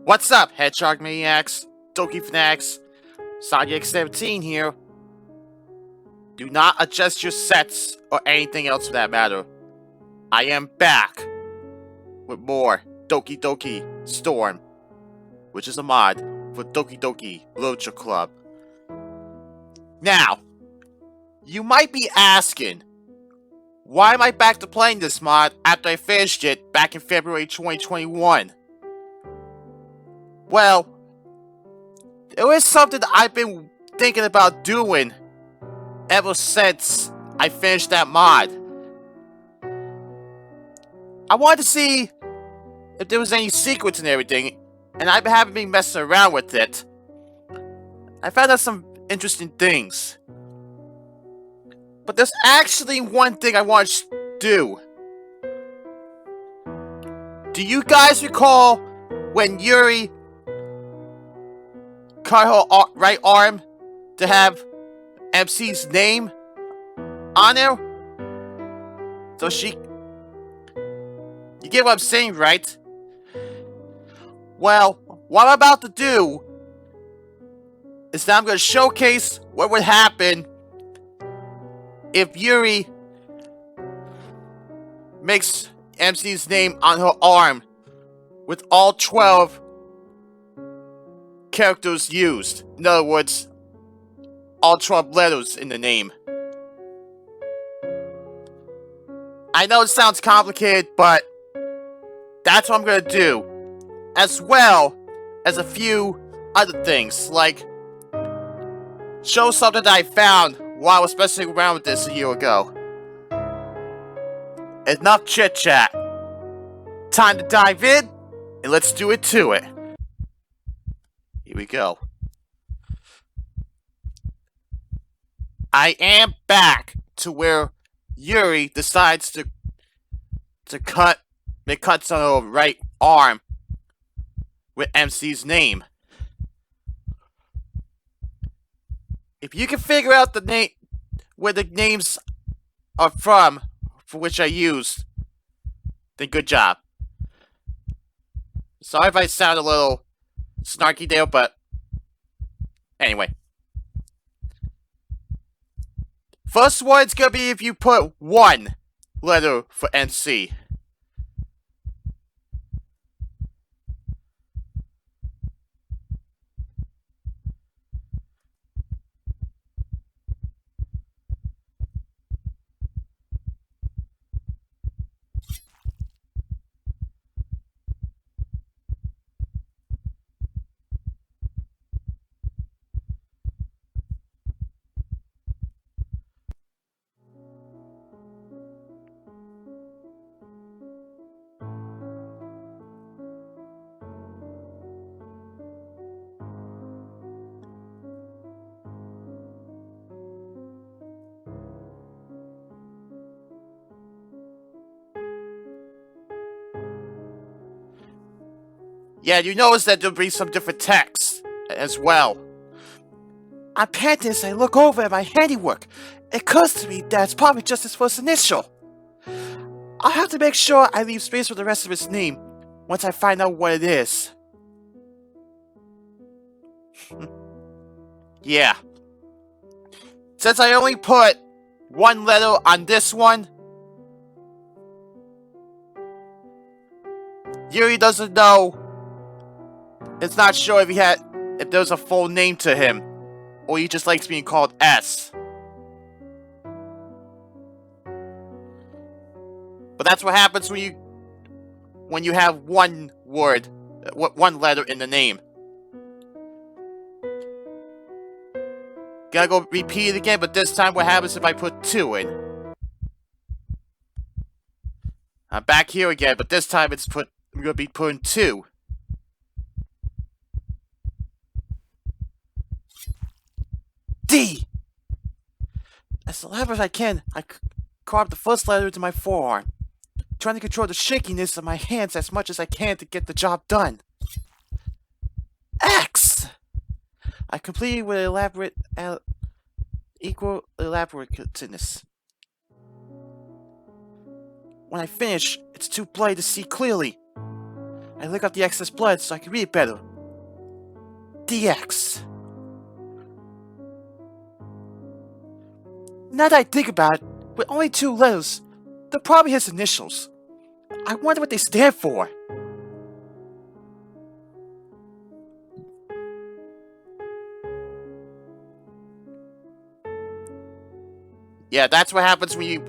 What's up, Hedgehog Maniacs, Doki Fanatics, SonicX17 here. Do not adjust your sets or anything else for that matter. I am back with more Doki Doki Storm, which is a mod for Doki Doki Literature Club. Now, you might be asking, why am I back to playing this mod after I finished it back in February 2021? Well, it was something that I've been thinking about doing ever since I finished that mod. I wanted to see if there was any secrets and everything, and I haven't been messing around with it. I found out some interesting things. But there's actually one thing I want to do. Do you guys recall when Yuri cut her right arm to have MC's name on there? So you get what I'm saying, right? Well, what I'm about to do is that I'm going to showcase what would happen if Yuri makes MC's name on her arm with all 12 characters used. In other words, all 12 letters in the name. I know it sounds complicated, but that's what I'm gonna do. As well as a few other things, like show something that I found while I was messing around with this a year ago. Enough chit chat. Time to dive in, and let's do it to it. Here we go. I am back to where Yuri decides to make cuts on her right arm with MC's name. If you can figure out the name where the names are from for which I used, then good job. Sorry if I sound a little snarky there, but anyway. First one's gonna be if you put one letter for MC. Yeah, you notice that there'll be some different text as well. I'm panting as I look over at my handiwork. It occurs to me that it's probably just his first initial. I'll have to make sure I leave space for the rest of his name once I find out what it is. Yeah. Since I only put one letter on this one, Yuri doesn't know. It's not sure if there's a full name to him, or he just likes being called S. But that's what happens when you have one word, one letter in the name. Gotta go repeat it again, but this time what happens if I put two in? I'm back here again, but this time I'm gonna be putting two. D! As elaborate as I can, I carve the first letter into my forearm, trying to control the shakiness of my hands as much as I can to get the job done. X! I completed with elaborate equal elaborateness. When I finish, it's too bloody to see clearly. I lick up the excess blood so I can read it better. DX. Now that I think about it, with only 2 letters, they're probably his initials. I wonder what they stand for. Yeah, that's what happens when you...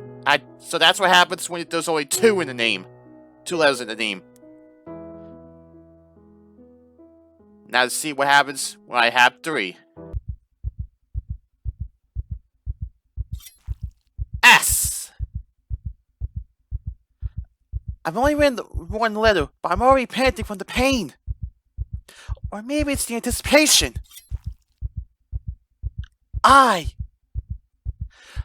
So that's what happens when there's only 2 in the name. 2 letters in the name. Now to see what happens when I have 3. S! I've only read 1 letter, but I'm already panting from the pain. Or maybe it's the anticipation. I.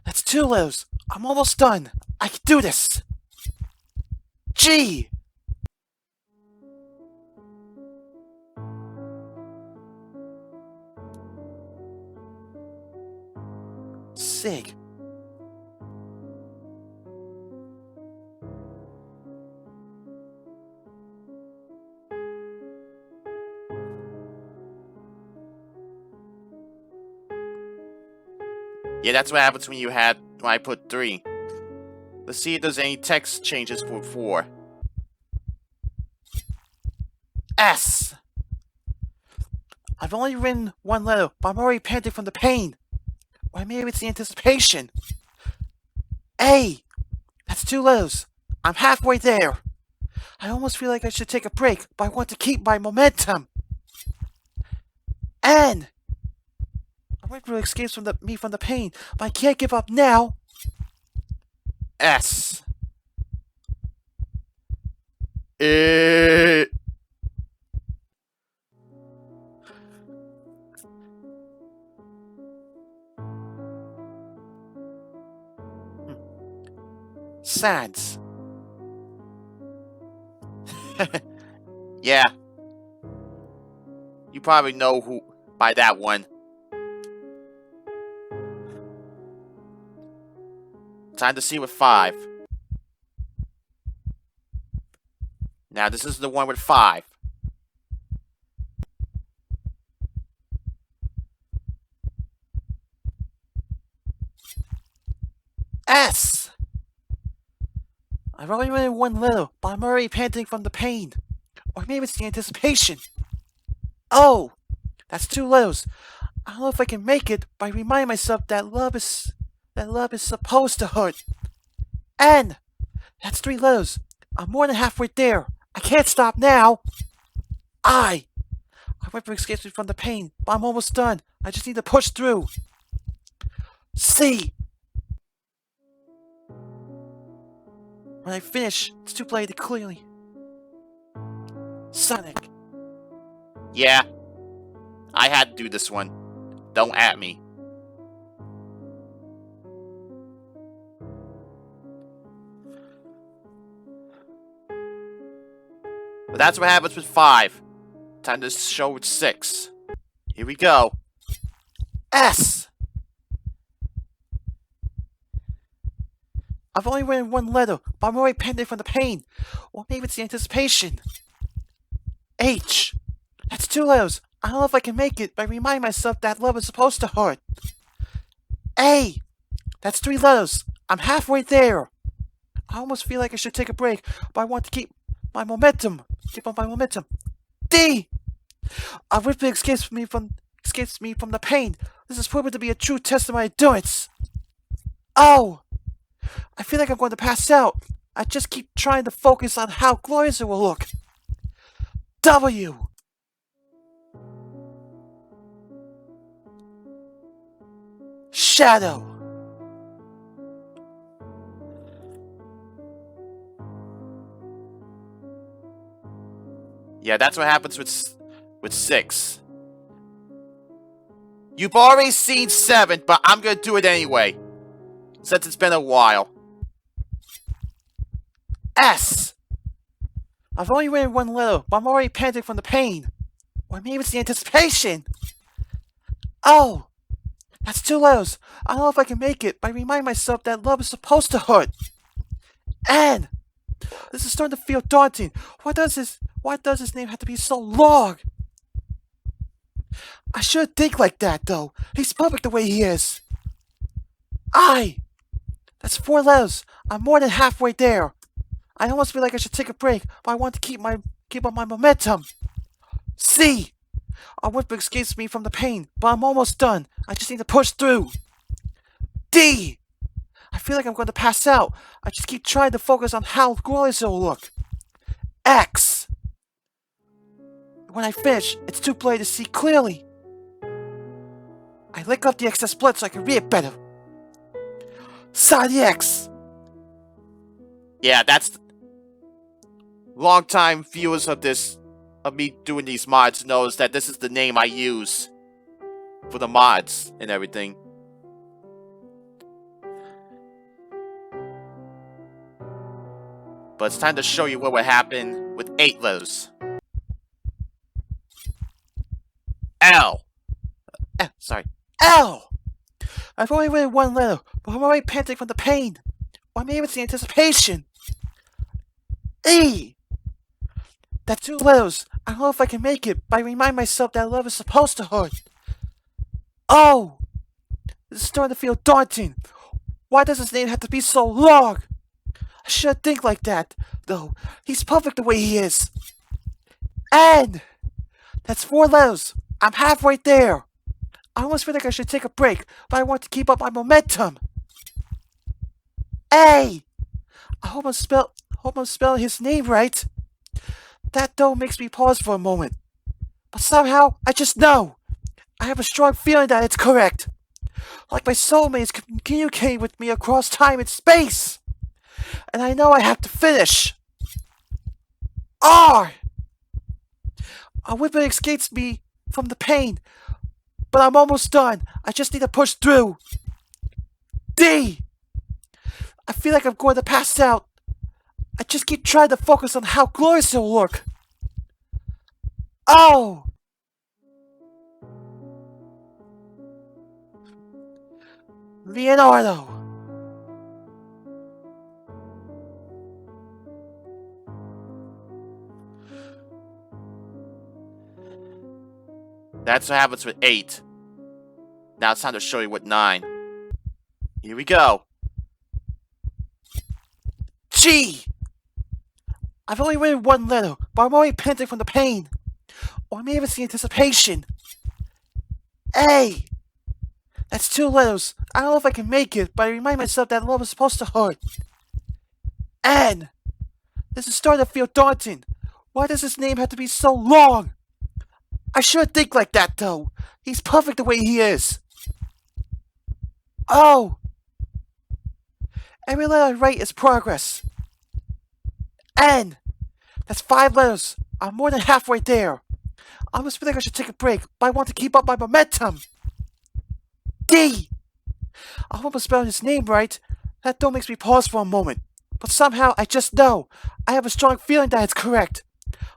That's 2 letters. I'm almost done. I can do this. G. Sig. Yeah, that's what happens when I put 3. Let's see if there's any text changes for 4. S. I've only written 1 letter, but I'm already panting from the pain. Or maybe it's the anticipation. A. That's 2 letters. I'm halfway there. I almost feel like I should take a break, but I want to keep my momentum. N. I went for escapes from me from the pain, but I can't give up now. S. Sads. Yeah. You probably know who by that one. Time to see with 5. Now this is the one with 5. S. I've only written 1 letter, but I'm already panting from the pain. Or maybe it's the anticipation. O. That's 2 letters. I don't know if I can make it by reminding myself that love is supposed to hurt. N. That's 3 letters. I'm more than halfway there. I can't stop now. I went for escapes me from the pain, but I'm almost done. I just need to push through. C. When I finish, it's too bloody clearly. Sonic. Yeah. I had to do this one. Don't at me. But that's what happens with 5. Time to show with 6. Here we go. S. I've only written 1 letter, but I'm already panting from the pain. Or maybe it's the anticipation. H. That's 2 letters. I don't know if I can make it by reminding myself that love is supposed to hurt. A. That's 3 letters. I'm halfway there. I almost feel like I should take a break, but I want to keep my momentum. Keep up my momentum. D. A whipping escapes me from the pain. This is proven to be a true test of my endurance. O. I feel like I'm going to pass out. I just keep trying to focus on how glorious it will look. W. Shadow. Yeah, that's what happens with 6. You've already seen 7, but I'm gonna do it anyway, since it's been a while. S. I've only written 1 letter, but I'm already panting from the pain. Or maybe it's the anticipation. O. That's 2 letters. I don't know if I can make it, but I remind myself that love is supposed to hurt. And this is starting to feel daunting. Why does his name have to be so long? I shouldn't think like that, though. He's perfect the way he is. That's 4 letters. I'm more than halfway there. I almost feel like I should take a break, but I want to keep up my momentum. C. A whimper escapes me from the pain, but I'm almost done. I just need to push through. D. I feel like I'm going to pass out. I just keep trying to focus on how glorious it'll look. X. When I finish, it's too blurry to see clearly. I lick up the excess blood so I can read it better. Saw the X. Yeah, that's... Long-time viewers of me doing these mods knows that this is the name I use for the mods and everything. But it's time to show you what would happen with 8 letters. L. L! I've only written 1 letter, but I'm already panting from the pain. Or maybe it's the anticipation. E! That's 2 letters. I don't know if I can make it, but I remind myself that love is supposed to hurt. O! This is starting to feel daunting. Why does his name have to be so long? I shouldn't think like that, though. He's perfect the way he is. N! That's 4 letters. I'm halfway there. I almost feel like I should take a break, but I want to keep up my momentum. A! I hope I'm spelling his name right. That though makes me pause for a moment. But somehow, I just know. I have a strong feeling that it's correct. Like my soulmate is communicating with me across time and space. And I know I have to finish. R! A whimper escapes me from the pain. But I'm almost done. I just need to push through. D! I feel like I'm going to pass out. I just keep trying to focus on how glorious it'll look. O! Leonardo. That's what happens with 8. Now it's time to show you what 9. Here we go. G! I've only written 1 letter, but I'm already panting from the pain. Or maybe it's the anticipation. A! That's 2 letters. I don't know if I can make it, but I remind myself that love is supposed to hurt. N! This is starting to feel daunting. Why does his name have to be so long? I shouldn't think like that, though. He's perfect the way he is. O! Every letter I write is progress. N! That's 5 letters. I'm more than halfway there. I almost feel like I should take a break, but I want to keep up my momentum. D! I hope I'm spelling his name right. That though makes me pause for a moment. But somehow, I just know. I have a strong feeling that it's correct.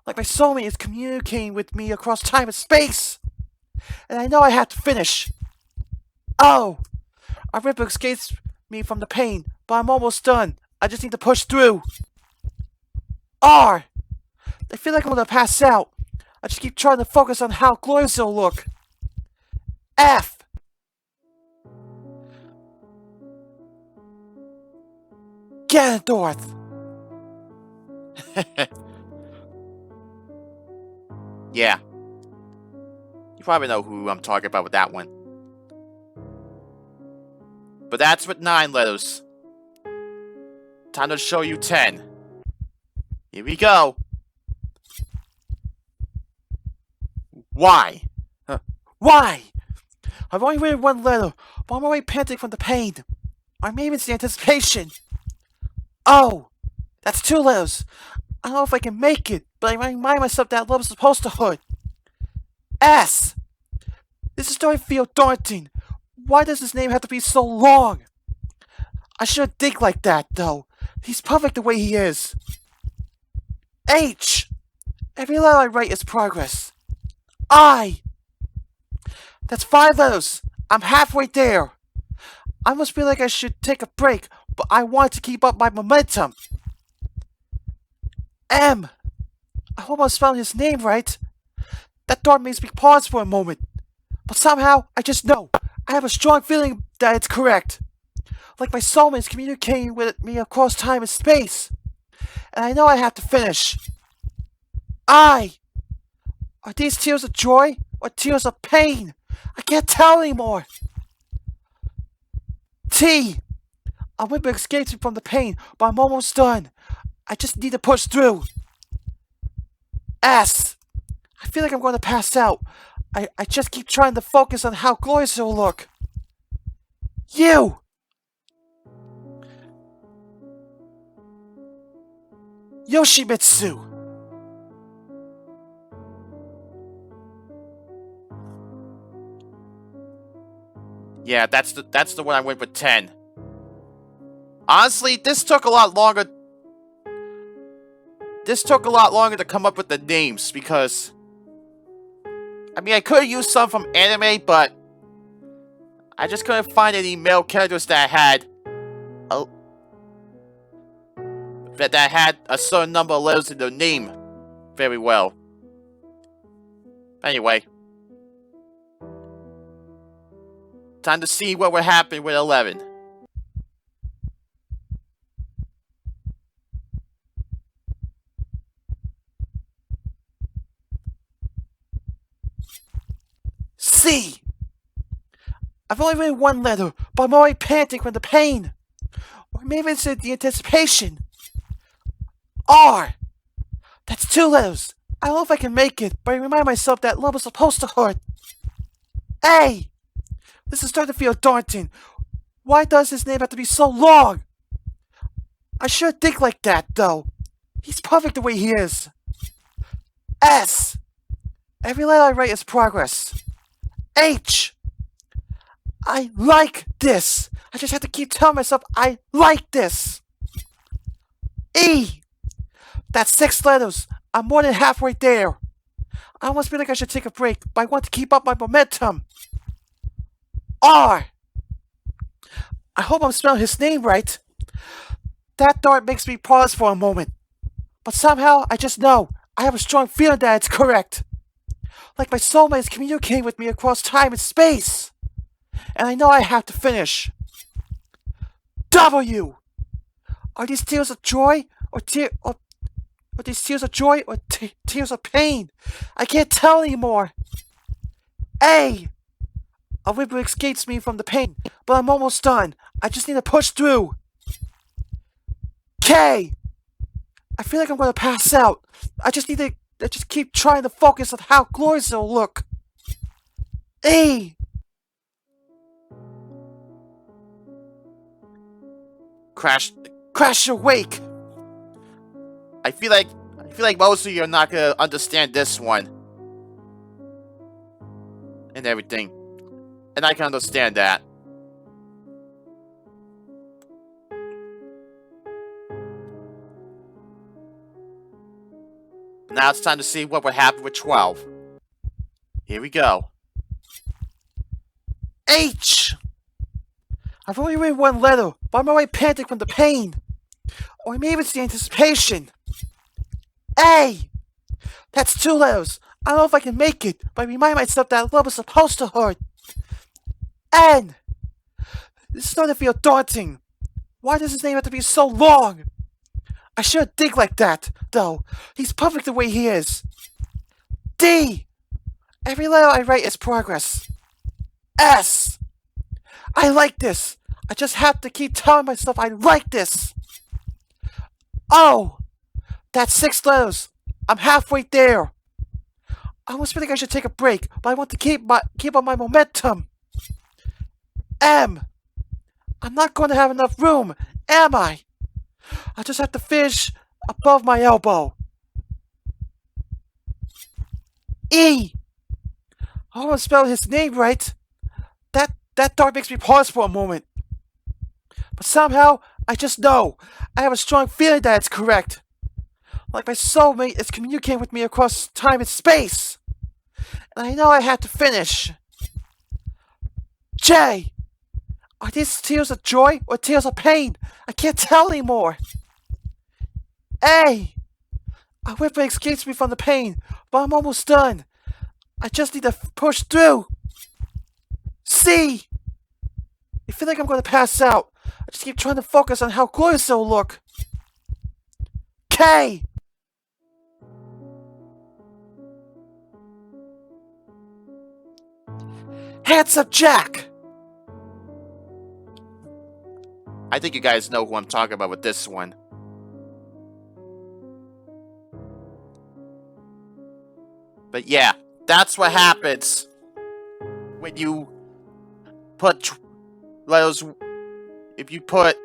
Like my soulmate is communicating with me across time and space. And I know I have to finish. O! A whimper escapes me from the pain, but I'm almost done. I just need to push through. R! I feel like I'm gonna pass out. I just keep trying to focus on how glorious it'll look. F! Ganondorf! Yeah. You probably know who I'm talking about with that one. But that's with 9 letters. Time to show you 10. Here we go. Y. Why? I've only written 1 letter, but I'm already panting from the pain. Or maybe it's the anticipation. O! That's 2 letters. I don't know if I can make it, but I remind myself that love is supposed to hurt. S! This is starting to feel daunting. Why does his name have to be so long? I shouldn't think like that, though. He's perfect the way he is. H! Every letter I write is progress. I! That's 5 letters. I'm halfway there. I must feel like I should take a break, but I want to keep up my momentum. M. I hope I'm spelling his name right. That thought makes me pause for a moment. But somehow, I just know. I have a strong feeling that it's correct. Like my soulmate is communicating with me across time and space. And I know I have to finish. Are these tears of joy or tears of pain? I can't tell anymore. T. I went back escaping from the pain, but I'm almost done. I just need to push through. S. I feel like I'm going to pass out. I just keep trying to focus on how glorious it'll look. U. Yoshimitsu. Yeah, that's the one I went with 10. Honestly, this took a lot longer. This took a lot longer to come up with the names because I mean I could have used some from anime, but I just couldn't find any male characters that had a certain number of letters in their name very well. Anyway, time to see what will happen with 11. C. I've only read one letter, but I'm already panting from the pain. Or maybe it's the anticipation. R. That's 2 letters. I don't know if I can make it, but I remind myself that love is supposed to hurt. A. This is starting to feel daunting. Why does his name have to be so long? I shouldn't think like that, though. He's perfect the way he is. S. Every letter I write is progress. H. I like this. I just have to keep telling myself I like this. E. That's 6 letters. I'm more than halfway there. I almost feel like I should take a break, but I want to keep up my momentum. R. I hope I'm spelling his name right. That thought makes me pause for a moment. But somehow, I just know. I have a strong feeling that it's correct. Like my soulmate is communicating with me across time and space. And I know I have to finish. W. Are these tears of joy or tears of pain? I can't tell anymore. A. A whimper escapes me from the pain, but I'm almost done. I just need to push through. K. I feel like I'm going to pass out. I just keep trying to focus on how glorious it'll look. E. Crash your wake. I feel like most of you are not gonna understand this one and everything, and I can understand that. Now it's time to see what would happen with 12. Here we go. H. I've only read one letter, but I'm already panting from the pain. Or maybe it's the anticipation. A. That's 2 letters. I don't know if I can make it, but I remind myself that love is supposed to hurt. N. This is starting to feel daunting. Why does his name have to be so long? I shouldn't think like that, though. He's perfect the way he is. D. Every letter I write is progress. S. I like this. I just have to keep telling myself I like this. O. That's 6 letters. I'm halfway there. I almost feel like I should take a break, but I want to keep up my momentum. M. I'm not going to have enough room, am I? I just have to finish above my elbow. E. I want to spell his name right. That thought makes me pause for a moment. But somehow, I just know. I have a strong feeling that it's correct. Like my soulmate is communicating with me across time and space. And I know I have to finish. Jay! Are these tears of joy or tears of pain? I can't tell anymore. A! I whip escapes me from the pain, but I'm almost done. I just need to push through. C! I feel like I'm going to pass out. I just keep trying to focus on how glorious it'll look. K! Handsome Jack! I think you guys know who I'm talking about with this one. But yeah, that's what happens when you put letters. If you put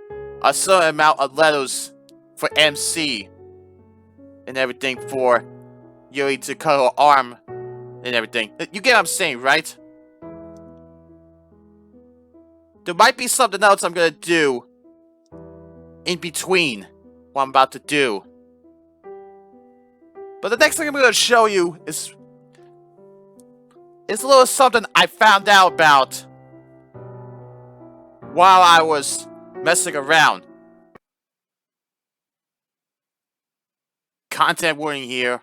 a certain amount of letters for MC and everything for Yuri to cut her arm and everything. You get what I'm saying, right? There might be something else I'm gonna do in between what I'm about to do. But the next thing I'm gonna show you is a little something I found out about while I was messing around. Content warning here.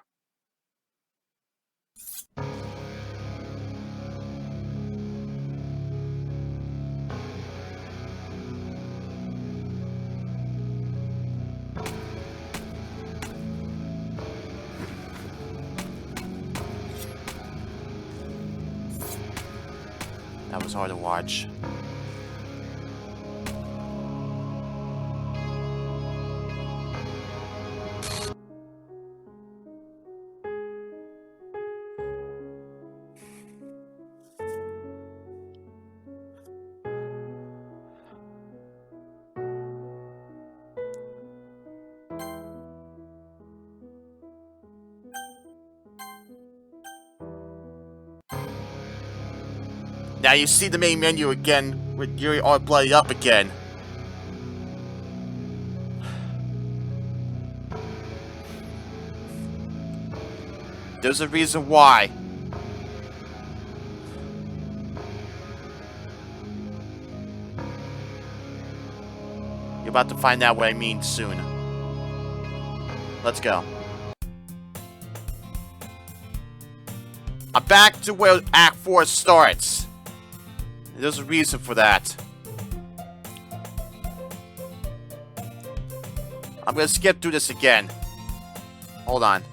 That was hard to watch. Now you see the main menu again with Yuri all bloody up again. There's a reason why. You're about to find out what I mean soon. Let's go. I'm back to where Act 4 starts. There's a reason for that. I'm gonna skip through this again. Hold on.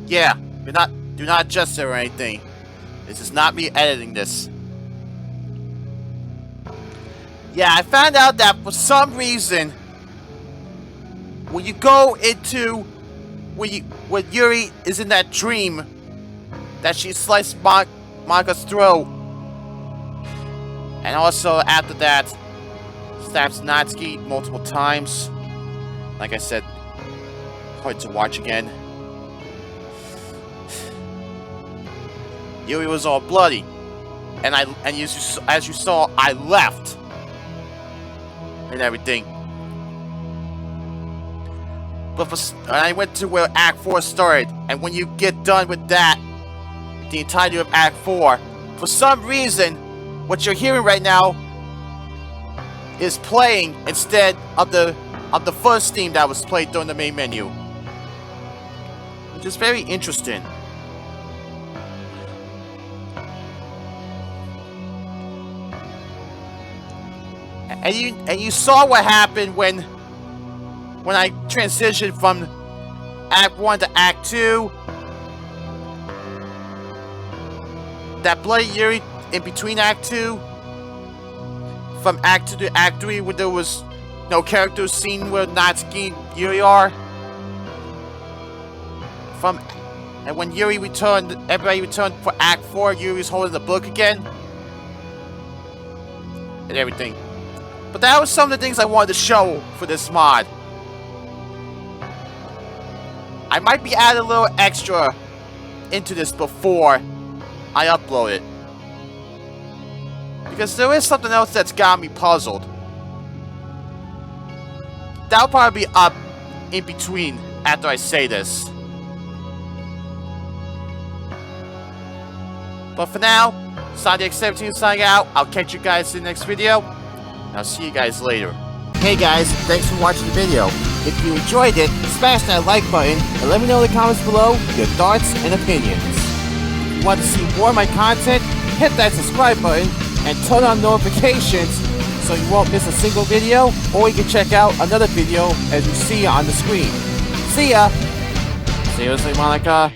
Yeah, do not adjust it or anything. This is not me editing this. Yeah, I found out that for some reason, when you go into when Yuri is in that dream that she sliced Maka's throat, and also after that stabs Natsuki multiple times. Like I said, hard to watch again. Yuri was all bloody, and as you saw, I left and everything. But I went to where Act 4 started, and when you get done with that, the entirety of Act 4, for some reason, what you're hearing right now is playing instead of the first theme that was played during the main menu, which is very interesting. And you saw what happened when I transitioned from Act 1 to Act 2. That bloody Yuri in between Act 2. From Act 2 to Act 3, where there was no characters seen where Natsuki and Yuri are. And when Yuri returned, everybody returned for Act 4, Yuri's holding the book again. And everything. But that was some of the things I wanted to show for this mod. I might be adding a little extra into this before I upload it. Because there is something else that's got me puzzled. That'll probably be up in between after I say this. But for now, SoniX17 signing out. I'll catch you guys in the next video. I'll see you guys later. Hey guys, thanks for watching the video. If you enjoyed it, smash that like button and let me know in the comments below your thoughts and opinions. If you want to see more of my content, hit that subscribe button and turn on notifications so you won't miss a single video, or you can check out another video as you see on the screen. See ya! Seriously, Monica?